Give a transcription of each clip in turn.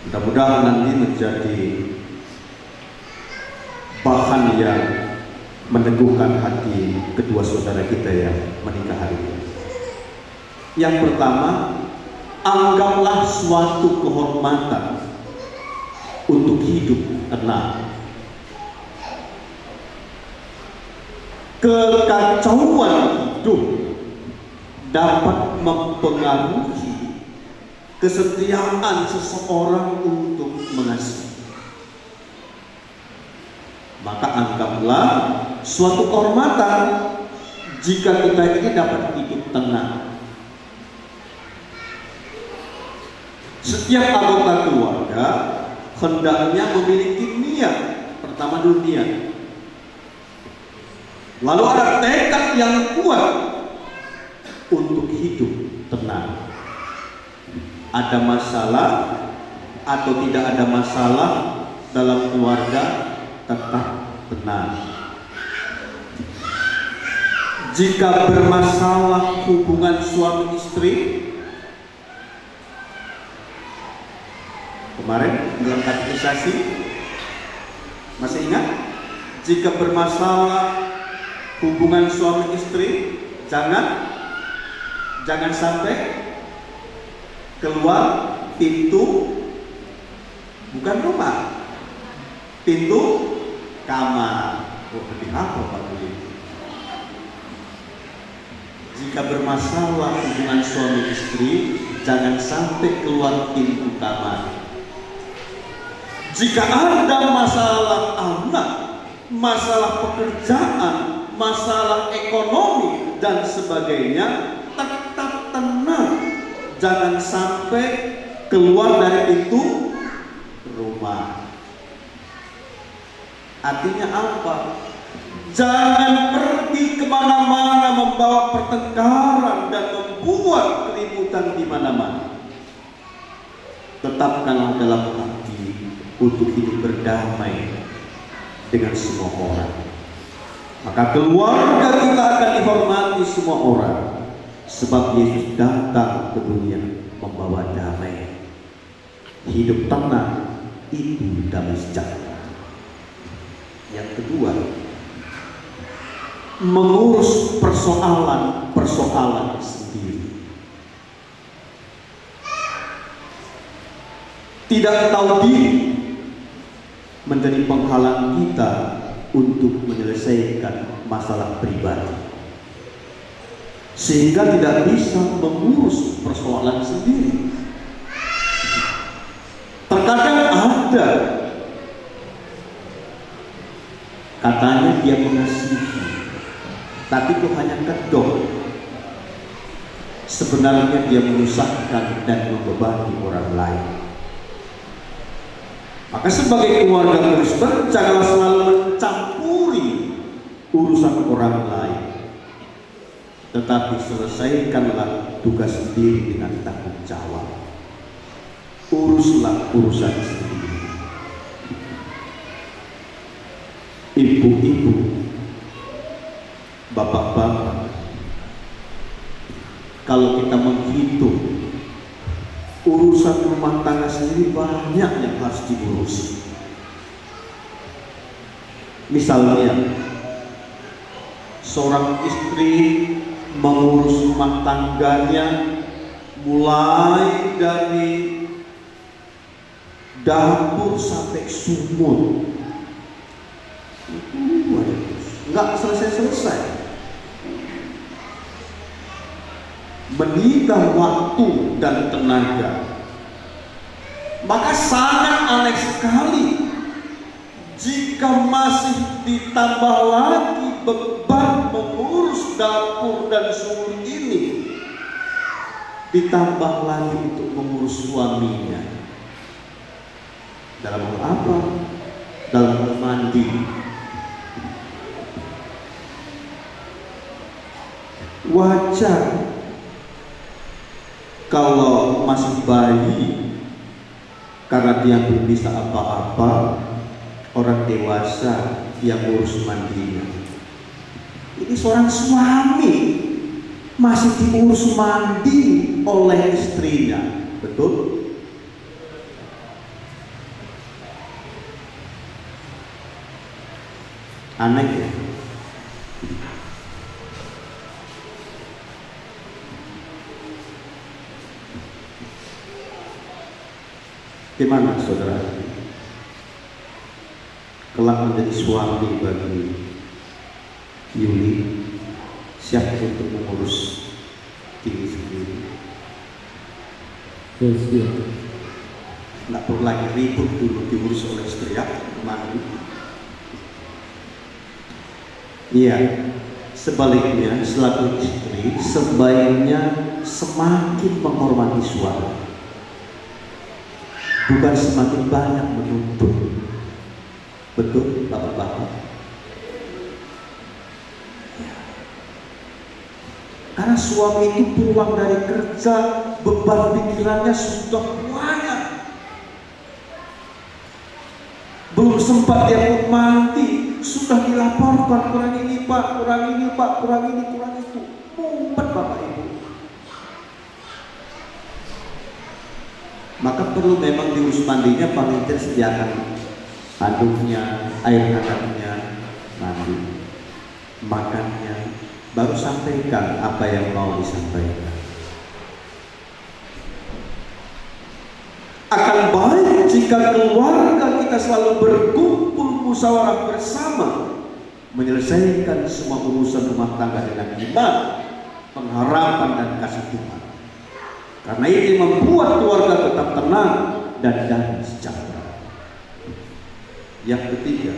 Mudah-mudahan nanti menjadi bahan yang meneguhkan hati kedua saudara kita yang menikah hari ini. Yang pertama, anggaplah suatu kehormatan untuk hidup tenang. Kekacauan hidup dapat mempengaruhi kesetiaan seseorang untuk mengasihi. Maka anggaplah suatu kehormatan jika kita ini dapat hidup tenang. Setiap anggota keluarga hendaknya memiliki niat. Pertama dulu niat. Lalu ada tekad yang kuat untuk hidup tenang. Ada masalah atau tidak ada masalah dalam keluarga, tetap tenang. Jika bermasalah hubungan suami istri, kemarin dalam katekisasi masih ingat? Jika bermasalah hubungan suami istri, jangan sampai keluar pintu, bukan rumah, pintu kamar. Oh, lebih apa Pak Budi? Jika bermasalah hubungan suami istri, jangan sampai keluar pintu kamar. Jika ada masalah anak, masalah pekerjaan, masalah ekonomi dan sebagainya, tetap tenang. Jangan sampai keluar dari pintu rumah. Artinya apa? Jangan pergi kemana-mana membawa pertengkaran dan membuat keributan di mana-mana. Tetapkanlah dalam hati untuk hidup berdamai dengan semua orang. Maka keluarga kita akan dihormati semua orang, sebab Yesus datang ke dunia membawa damai. Hidup tenang itu damai sejahtera. Yang kedua, mengurus persoalan sendiri. Tidak tahu diri menjadi penghalang kita untuk menyelesaikan masalah pribadi, sehingga tidak bisa mengurus persoalan sendiri. Terkadang ada katanya dia mengasihi, tapi itu hanya kedok. Sebenarnya dia menyusahkan dan membebani orang lain. Maka sebagai keluarga Kristen, janganlah selalu mencampuri urusan orang lain, tetapi selesaikanlah tugas sendiri dengan tanggung jawab. Uruslah urusan sendiri. Ibu-ibu, bapak-bapak, kalau kita menghitung urusan rumah tangga sendiri, banyak yang harus diurusi. Misalnya, seorang istri mengurus rumah tangganya mulai dari dapur sampai sumur. Nggak selesai-selesai. Menyita waktu dan tenaga. Maka sangat aneh sekali jika masih ditambah lagi beban mengurus dapur dan sumur ini, ditambah lagi untuk mengurus suaminya. Dalam hal apa? Dalam hal mandi. Wajar kalau masih bayi, karena dia belum bisa apa-apa, orang dewasa yang ngurus mandinya. Ini seorang suami masih diurus mandi oleh istrinya, betul? Aneh ya. Gimana saudara? Kelak menjadi suami bagi Yuli, siap untuk mengurus diri sendiri. Nggak perlu lagi ribut dulu diurus oleh istri ya, mandi. Iya, sebaliknya selaku istri sebaiknya semakin menghormati suami, bukan semakin banyak menuntut. Betul, bapak-bapak? Karena suami itu pulang dari kerja, beban pikirannya sudah banyak. Belum sempat dia pun mandi, sudah dilaporkan kurang ini pak, kurang ini pak, kurang ini, kurang itu. Mumpet bapak ibu. Maka perlu memang diurus mandinya, paling tidak sediakan handuknya, air hangatnya, mandi, makannya, baru sampaikan apa yang mau disampaikan. Akan baik jika keluarga kita selalu berkumpul musyawarah bersama, menyelesaikan semua urusan rumah tangga dengan iman, pengharapan dan kasih Tuhan. Karena ini membuat keluarga tetap tenang dan damai sejahtera. Yang ketiga,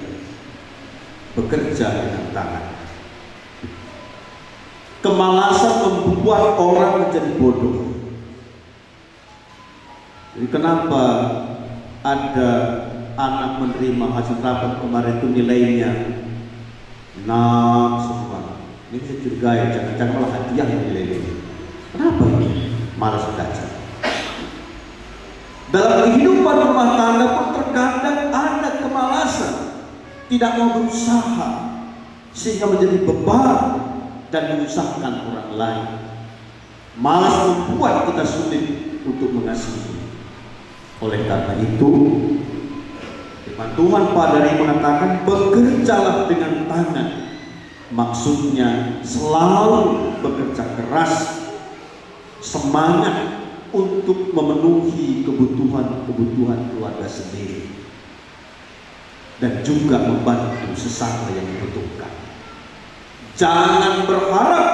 bekerja dengan tangan. Kemalasan membuat orang menjadi bodoh. Jadi kenapa ada anak menerima hasil rapat kemarin itu nilainya 6 semua? Ini saya curigai, jangan-jangan malah hadiah nilainya. Kenapa ini? Malas belajar. Dalam kehidupan rumah tangga pun terkadang ada kemalasan, tidak mau berusaha, sehingga menjadi beban dan menyusahkan orang lain. Malas membuat kita sulit untuk mengasihi. Oleh karena itu, firman Tuhan pada hari mengatakan, bekerjalah dengan tangan. Maksudnya selalu bekerja keras, semangat untuk memenuhi kebutuhan keluarga sendiri, dan juga membantu sesama yang membutuhkan. Jangan berharap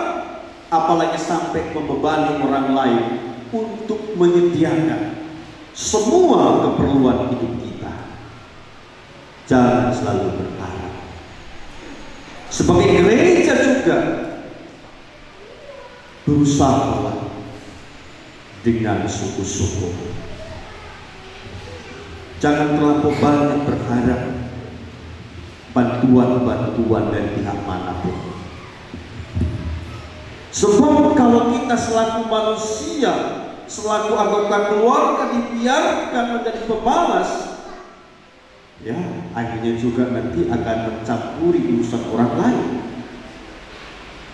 apalagi sampai membebani orang lain untuk menyediakan semua keperluan hidup kita. Jangan selalu berharap. Sebagai gereja juga berusaha dengan sungguh-sungguh. Jangan terlalu banyak berharap bantuan dari pihak manapun. Sebab kalau kita selaku manusia, selaku anggota keluarga dibiarkan menjadi pemalas, ya akhirnya juga nanti akan mencampuri urusan orang lain.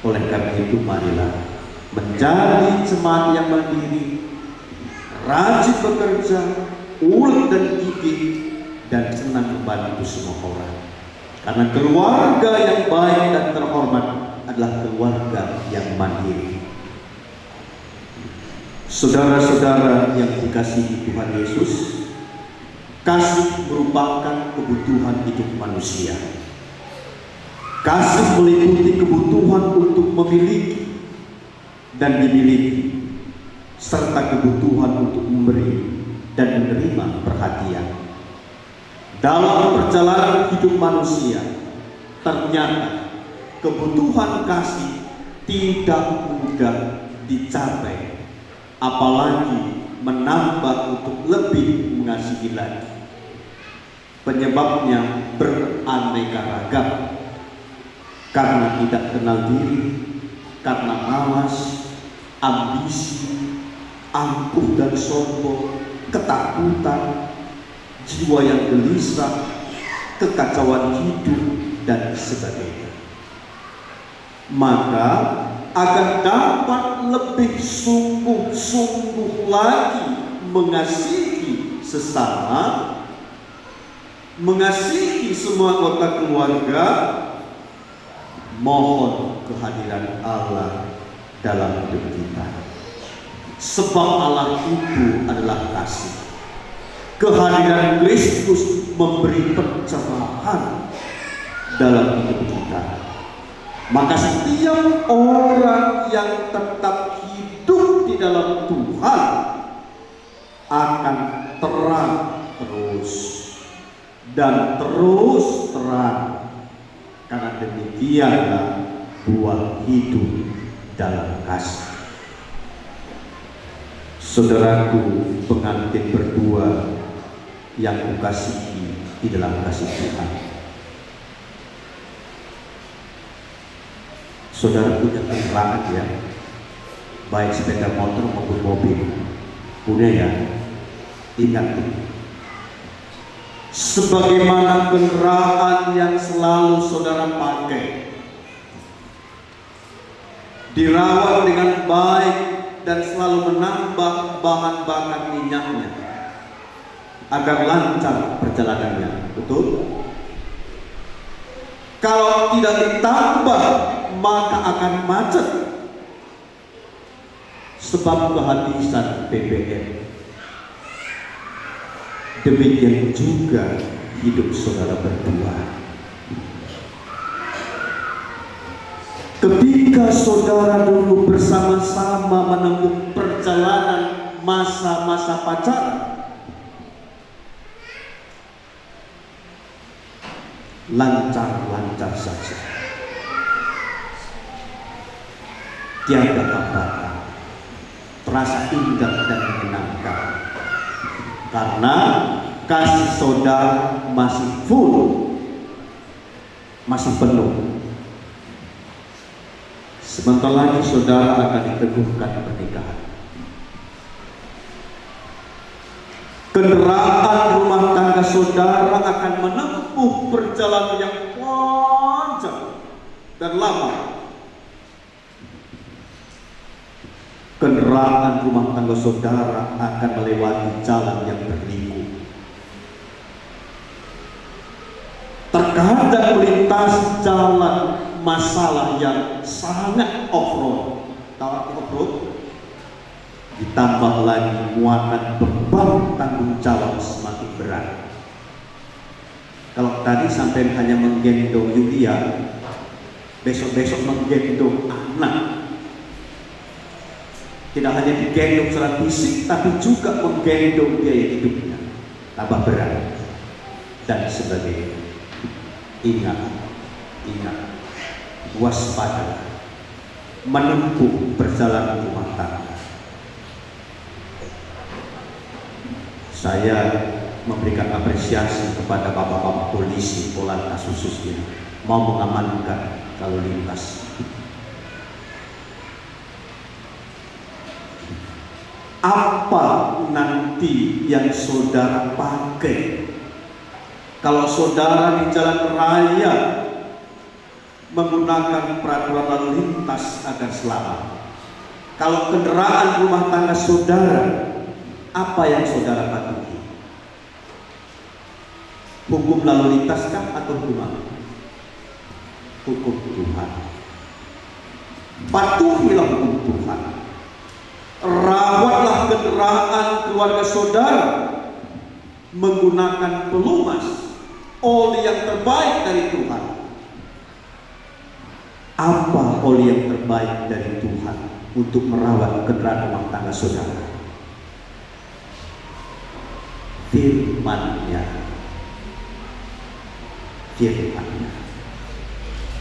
Oleh karena itu, marilah menjadi jemaat yang mandiri, rajin bekerja, ulet dan gigih, dan senang membantu semua orang. Karena keluarga yang baik dan terhormat adalah keluarga yang mandiri. Saudara-saudara yang dikasihi Tuhan Yesus, kasih merupakan kebutuhan hidup manusia. Kasih meliputi kebutuhan untuk memiliki dan dimiliki, serta kebutuhan untuk memberi dan menerima perhatian. Dalam perjalanan hidup manusia, ternyata kebutuhan kasih tidak mudah dicapai, apalagi menambah untuk lebih mengasihi lagi. Penyebabnya beraneka ragam, karena tidak kenal diri, karena malas, ambisi, angkuh dan sombong, ketakutan, jiwa yang gelisah, kekacauan hidup, dan sebagainya. Maka agar dapat lebih sungguh-sungguh lagi mengasihi sesama, mengasihi semua anggota keluarga, mohon kehadiran Allah dalam hidup kita. Sebab Allah itu adalah kasih. Kehadiran Kristus memberi pencerahan dalam hidup kita. Maka setiap orang yang tetap hidup di dalam Tuhan akan terang terus dan terus terang, karena demikianlah buah hidup dalam kasih. Saudaraku pengantin berdua yang kukasihi di dalam kasih Tuhan, saudara punya kendaraan ya, baik sepeda motor maupun mobil, punya ya. Ingat, sebagaimana kendaraan yang selalu saudara pakai, dirawat dengan baik dan selalu menambah bahan bakar minyaknya agar lancar perjalanannya, betul? Kalau tidak ditambah maka akan macet sebab kehabisan BBM. Demikian juga hidup saudara berdua. Ketika saudara dulu bersama-sama menempuh perjalanan masa-masa pacaran, lancar-lancar saja, tiada hambatan, terasa indah dan menyenangkan, karena kasih saudara masih full, masih penuh. Sebentar lagi saudara akan diteguhkan pernikahan. Kendaraan rumah tangga saudara akan menempuh perjalanan yang panjang dan lama. Kendaraan rumah tangga saudara akan melewati jalan yang berliku. Terkadang melintasi jalan masalah yang sangat off-road. Tahu off-road? Ditambah lagi muatan beban tanggung jawab semakin berat. Kalau tadi sampai hanya menggendong Yulia, besok-besok menggendong anak. Tidak hanya digendong secara fisik, tapi juga menggendong biaya hidupnya, tambah berat dan sebagainya. Ingat, waspada, menempuh perjalanan rumah tangga. Saya memberikan apresiasi kepada bapak-bapak polisi Polantas khususnya, mau mengamankan lalu lintas. Apa nanti yang saudara pakai kalau saudara di jalan raya menggunakan peraturan lalu lintas agar selamat? Kalau kendaraan rumah tangga saudara, apa yang saudara patuhi? Hukum lalu lintas kah atau hukum apa? Hukum Tuhan. Patuhilah hukum Tuhan. Rawatlah kendaraan keluarga saudara menggunakan pelumas, oli yang terbaik dari Tuhan. Apa oli yang terbaik dari Tuhan untuk merawat kendaraan rumah tangga saudara? Firman-Nya.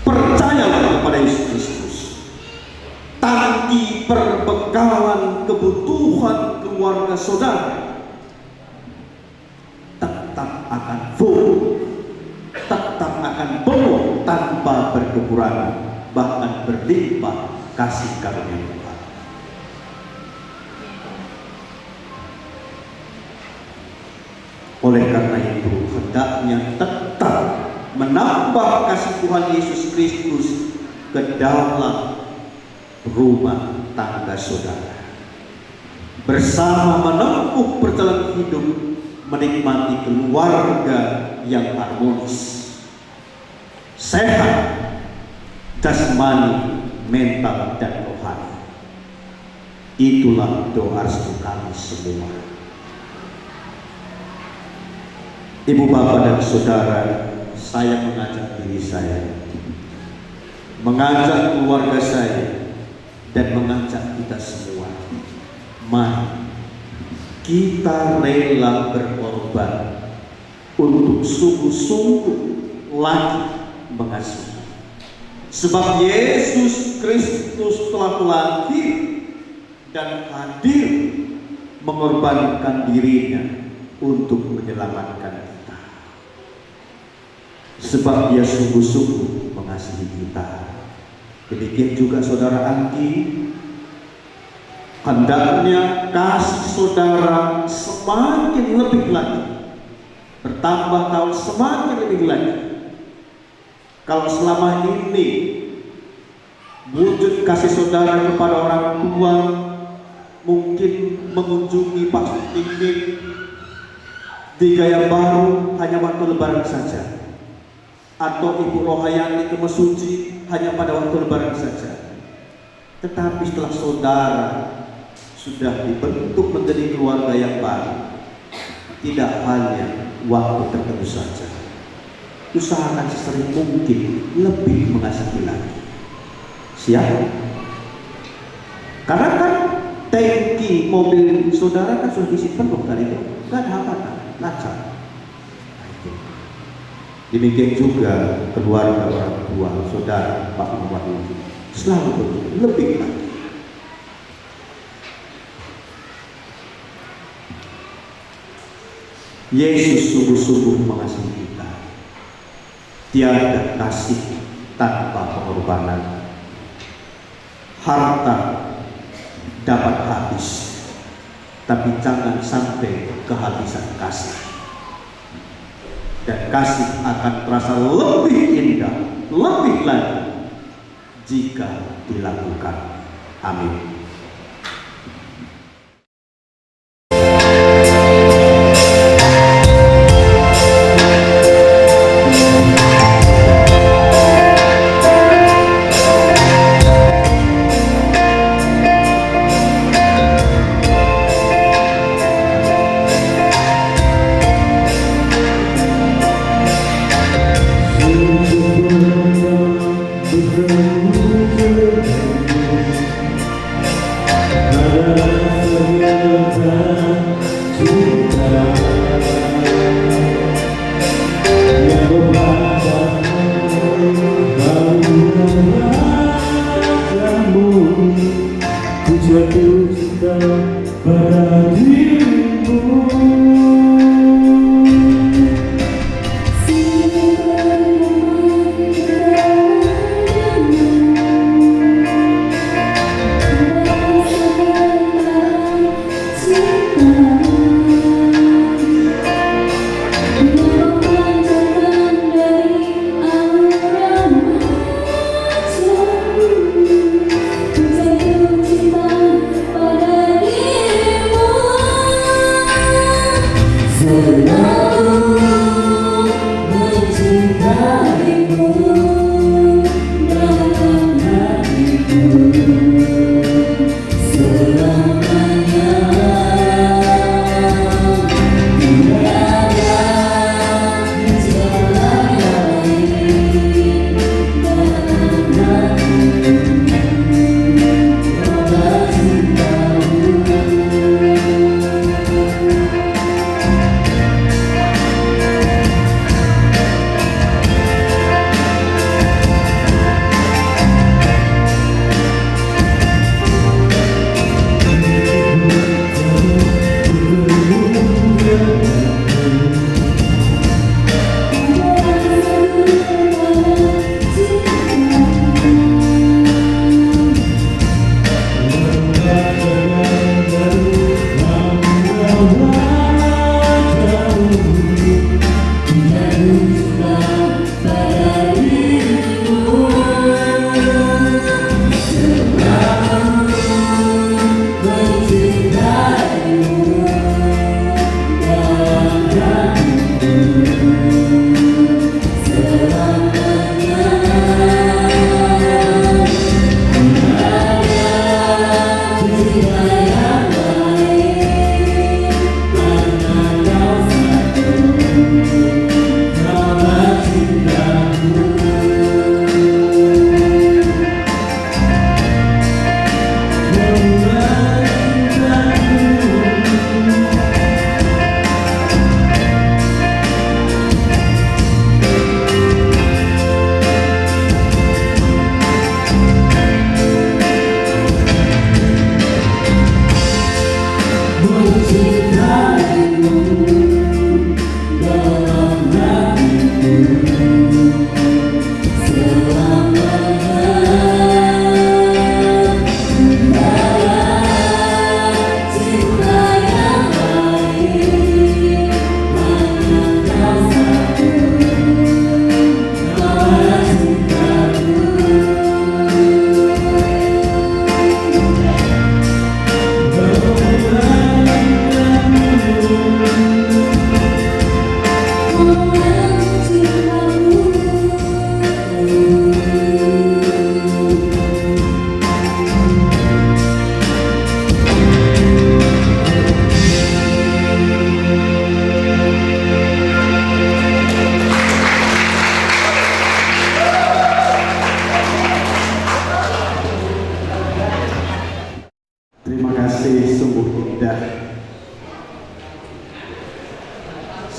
Percayalah kepada Yesus Kristus. Tangki perbekalan kebutuhan keluarga saudara tetap akan full, tetap akan penuh tanpa berkekurangan, bahkan berlimpah kasih karunia Tuhan. Oleh karena itu, hendaknya tetap menambah kasih Tuhan Yesus Kristus ke dalam rumah tangga saudara, bersama menempuh perjalanan hidup, menikmati keluarga yang harmonis, sehat, jasmani, mental, dan rohani. Itulah doa restu kami semua. Ibu, bapak, dan saudara, saya mengajak diri saya, mengajak keluarga saya, dan mengajak kita semua. Mari kita rela berkorban untuk sungguh-sungguh lagi mengasihi. Sebab Yesus Kristus telah lahir dan hadir mengorbankan dirinya untuk menyelamatkan kita. Sebab Dia sungguh-sungguh mengasihi kita. Demikian juga saudara Anggi, hendaknya kasih saudara semakin lebih lagi, bertambah tahun semakin lebih lagi. Kalau selama ini wujud kasih saudara kepada orang tua mungkin mengunjungi Pak Sutimin di Gaya Baru hanya waktu lebaran saja, atau Ibu Rohayani ke Mesuji hanya pada waktu lebaran saja. Tetapi setelah saudara sudah dibentuk menjadi keluarga yang baru, tidak hanya waktu tertentu saja, usahakan sesering mungkin lebih mengasihi lagi. Siap? Karena kan tangki mobil saudara kan sudah diisi penuh kali itu, nggak ada hambatan, lancar. Demikian juga keluarga orang tua saudara Pak Muhammad, selalu lebih lagi. Yesus sungguh-sungguh mengasihi kita. Tiada kasih tanpa pengorbanan. Harta dapat habis, tapi jangan sampai kehabisan kasih. Dan kasih akan terasa lebih indah, lebih lagi jika dilakukan. Amin.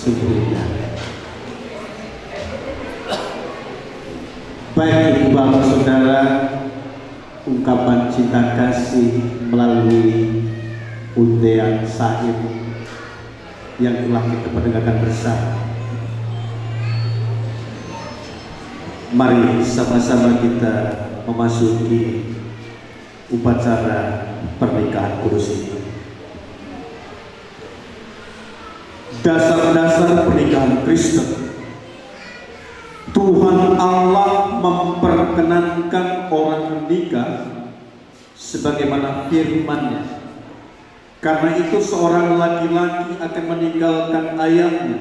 sesungguhnya. Baik ibu bapak saudara, ungkapan cinta kasih melalui undian syair yang telah kita perdengarkan bersama. Mari sama-sama kita memasuki upacara pernikahan kudus ini. Dasar-dasar pernikahan Kristen. Tuhan Allah memperkenankan orang menikah sebagaimana firman-Nya. Karena itu seorang laki-laki akan meninggalkan ayahnya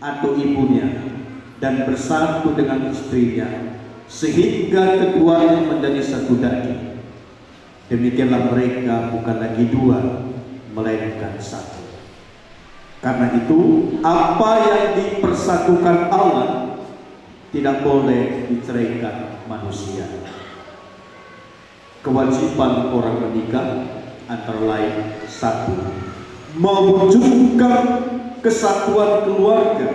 atau ibunya dan bersatu dengan istrinya sehingga keduanya menjadi satu daging. Demikianlah mereka bukan lagi dua, melainkan satu. Karena itu apa yang dipersatukan Allah tidak boleh diceraikan manusia. Kewajiban orang menikah antara lain satu, mewujudkan kesatuan keluarga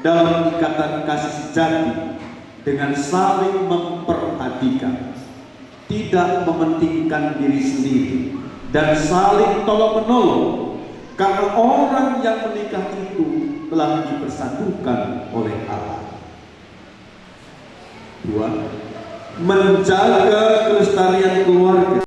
dalam ikatan kasih sejati dengan saling memperhatikan, tidak mementingkan diri sendiri, dan saling tolong-menolong, karena orang yang menikah itu telah dipersatukan oleh Allah. Dua, menjaga kelestarian keluarga